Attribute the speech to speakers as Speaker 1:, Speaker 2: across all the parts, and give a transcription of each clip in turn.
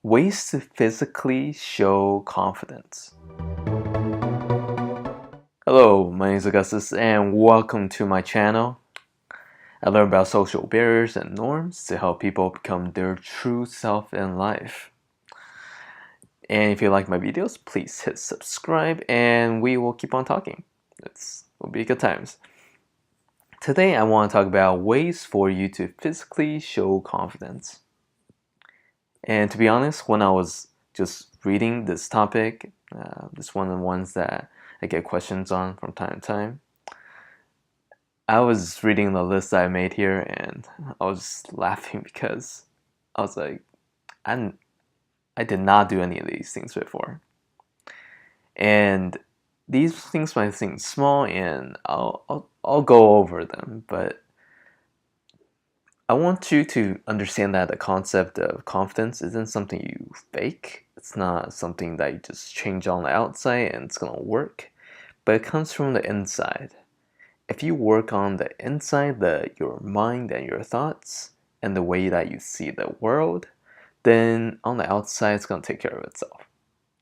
Speaker 1: Ways to physically show confidence. Hello, my name is Augustus and welcome to my channel. I learn about social barriers and norms to help people become their true self in life. And if you like my videos, please hit subscribe and we will keep on talking. It will be good times. Today I want to talk about ways for you to physically show confidence. And to be honest, when I was just reading this topic, this one of the ones that I get questions on from time to time, I was reading the list that I made here and I was just laughing because I was like, I did not do any of these things before. And these things might seem small and I'll go over them, but I want you to understand that the concept of confidence isn't something you fake. It's not something that you just change on the outside and it's gonna work, but it comes from the inside. If you work on the inside, your mind and your thoughts and the way that you see the world, then on the outside it's gonna take care of itself.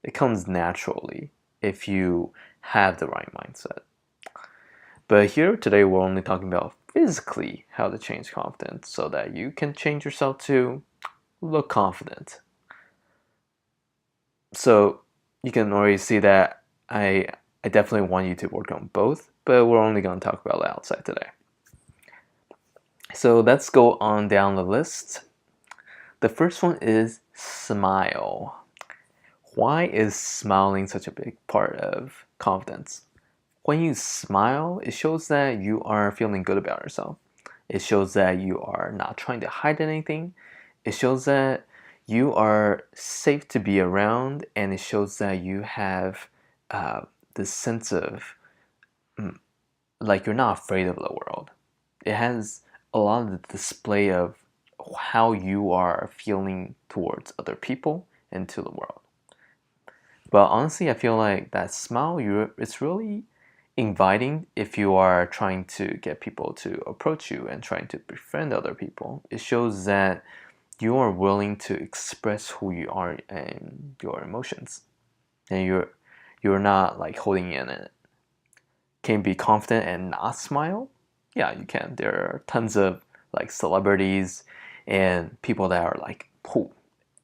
Speaker 1: It comes naturally if you have the right mindset. But here today we're only talking about physically how to change confidence so that you can change yourself to look confident. So you can already see that I definitely want you to work on both, but we're only going to talk about the outside today. So let's go on down the list. The first one is smile. Why is smiling such a big part of confidence? When you smile, it shows that you are feeling good about yourself. It shows that you are not trying to hide anything. It shows that you are safe to be around, and it shows that you have this sense of like you're not afraid of the world. It has a lot of the display of how you are feeling towards other people and to the world. But honestly, I feel like that smile, it's really inviting if you are trying to get people to approach you and trying to befriend other people. It shows that you are willing to express who you are and your emotions, and you're not like holding in it. Can you be confident and not smile? Yeah, you can. There are tons of like celebrities and people that are like, oh,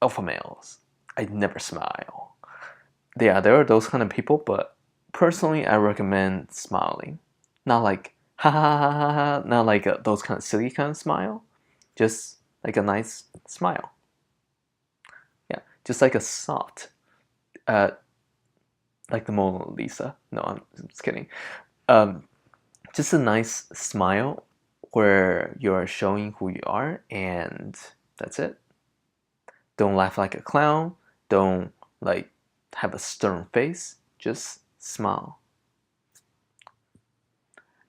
Speaker 1: alpha males. I never smile. Yeah, there are those kind of people, but personally, I recommend smiling. Not like ha ha ha ha ha, not like those kind of silly kind of smile. Just like a nice smile. Yeah, just like a soft, uh, like the Mona Lisa. No, I'm just kidding. Um, just a nice smile where you're showing who you are, and that's it. Don't laugh like a clown. Don't like have a stern face. Just smile.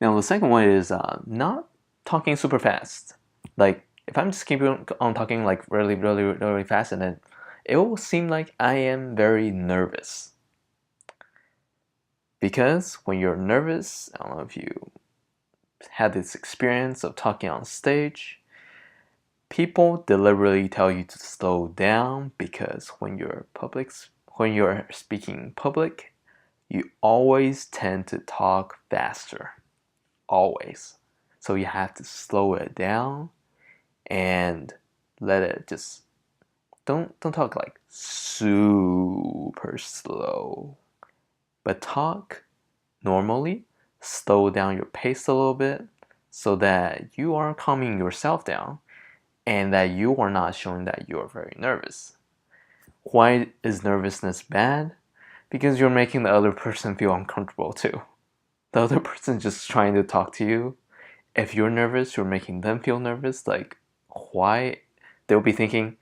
Speaker 1: Now the second one is not talking super fast. Like if I'm just keeping on talking like really fast, and then it will seem like I am very nervous. Because when you're nervous, I don't know if you had this experience of talking on stage, people deliberately tell you to slow down because when you're speaking public, you always tend to talk faster. Always. So you have to slow it down and let it just don't talk like super slow, but talk normally. Slow down your pace a little bit so that you are calming yourself down and that you are not showing that you're very nervous. Why is nervousness bad? Because you're making the other person feel uncomfortable too. The other person just trying to talk to you. If you're nervous, you're making them feel nervous. Like, why? They'll be thinking,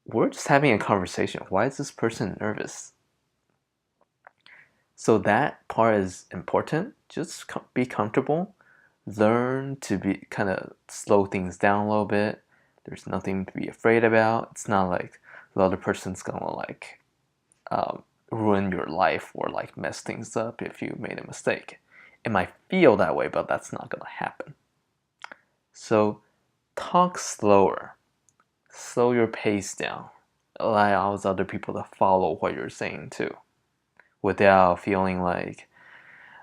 Speaker 1: we're just having a conversation. Why is this person nervous? So that part is important. Just be comfortable. Learn to be kind of slow things down a little bit. There's nothing to be afraid about. It's not like the other person's gonna like ruin your life or like mess things up if you made a mistake. It might feel that way, but that's not gonna happen. So talk slower. Slow your pace down. allows other people to follow what you're saying too, without feeling like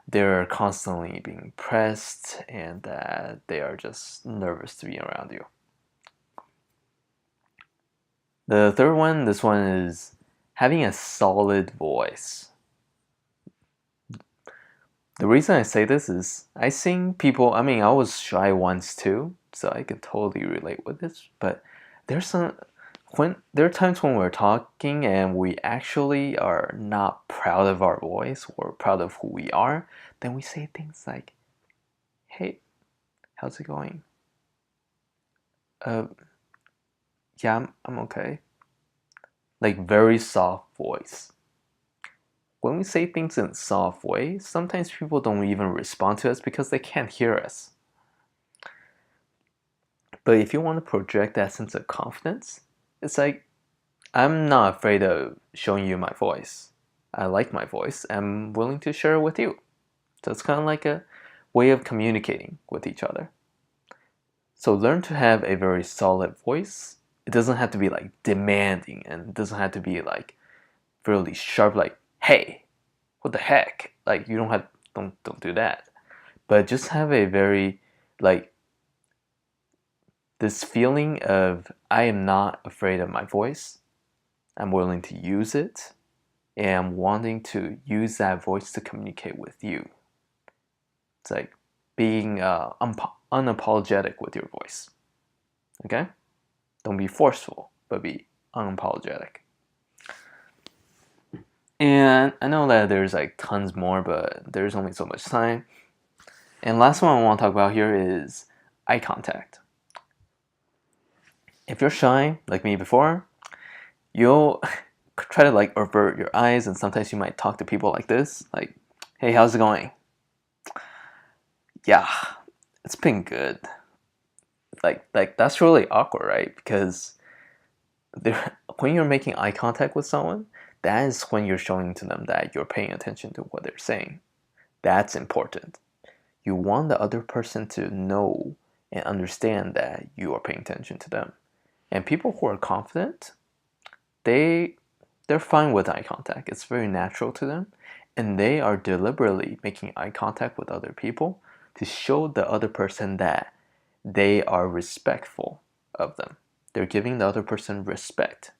Speaker 1: they're constantly being pressed and that they are just nervous to be around you. The third one, this one is having a solid voice. The reason I say this is I seen people, I mean, I was shy once too, so I can totally relate with this, but there's there are times when we're talking and we actually are not proud of our voice or proud of who we are, then we say things like, "Hey, how's it going? Uh, yeah, I'm okay." Like very soft voice. When we say things in a soft way, sometimes people don't even respond to us because they can't hear us. But if you want to project that sense of confidence, it's like, I'm not afraid of showing you my voice. I like my voice. I'm willing to share it with you. So it's kind of like a way of communicating with each other. So learn to have a very solid voice. It doesn't have to be like demanding, and it doesn't have to be like really sharp, like, hey, what the heck? Like, you don't do that. But just have a very, like, this feeling of, I am not afraid of my voice. I'm willing to use it, and I'm wanting to use that voice to communicate with you. It's like being unapologetic with your voice. Okay? Don't be forceful, but be unapologetic. And I know that there's like tons more, but there's only so much time. And last one I want to talk about here is eye contact. If you're shy, like me before, you'll try to like avert your eyes, and sometimes you might talk to people like this, like, "Hey, how's it going?" "Yeah, it's been good." Like that's really awkward, right? Because when you're making eye contact with someone, that is when you're showing to them that you're paying attention to what they're saying. That's important. You want the other person to know and understand that you are paying attention to them. And people who are confident, they're fine with eye contact. It's very natural to them, and they are deliberately making eye contact with other people to show the other person that they are respectful of them. They're giving the other person respect.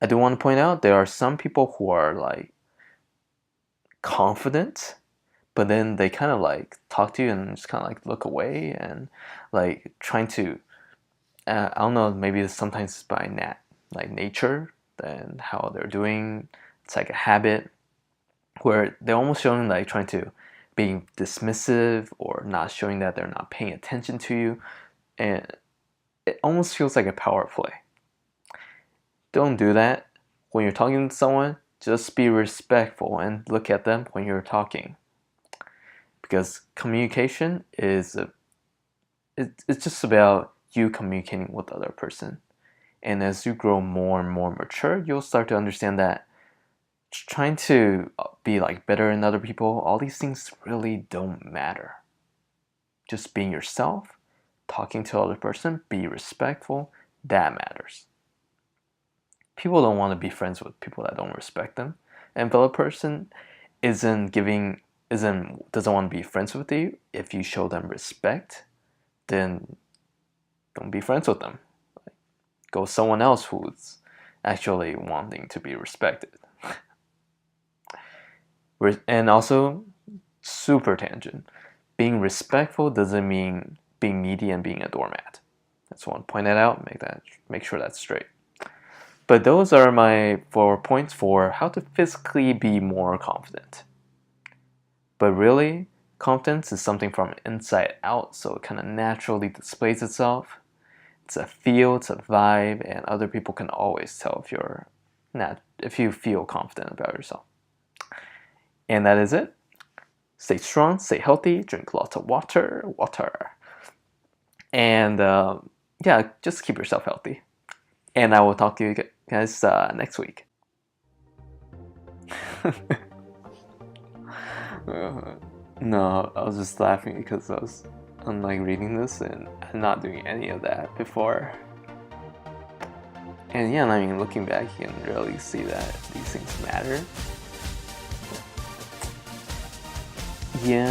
Speaker 1: I do want to point out there are some people who are like confident, but then they kind of like talk to you and just kind of like look away and like trying to, I don't know, maybe sometimes it's by like nature and how they're doing. It's like a habit where they're almost showing like trying to being dismissive or not showing that they're not paying attention to you, and it almost feels like a power play. Don't do that. When you're talking to someone, just be respectful and look at them when you're talking, because communication is it's just about you communicating with the other person. And as you grow more and more mature, you'll start to understand that trying to be like better than other people, all these things really don't matter. Just being yourself, talking to other person, be respectful, that matters. People don't want to be friends with people that don't respect them. And if the other person doesn't want to be friends with you, if you show them respect, then don't be friends with them. Go someone else who's actually wanting to be respected. And also, super tangent, being respectful doesn't mean being needy and being a doormat. I just want to point that out, make sure that's straight. But those are my 4 points for how to physically be more confident. But really, confidence is something from inside out, so it kind of naturally displays itself. It's a feel, it's a vibe, and other people can always tell if you feel confident about yourself. And that is it. Stay strong, stay healthy, drink lots of water. And yeah, just keep yourself healthy. And I will talk to you guys next week. No, I was just laughing because I'm like reading this and I'm not doing any of that before. And yeah, I mean, looking back, you can really see that these things matter. Yeah.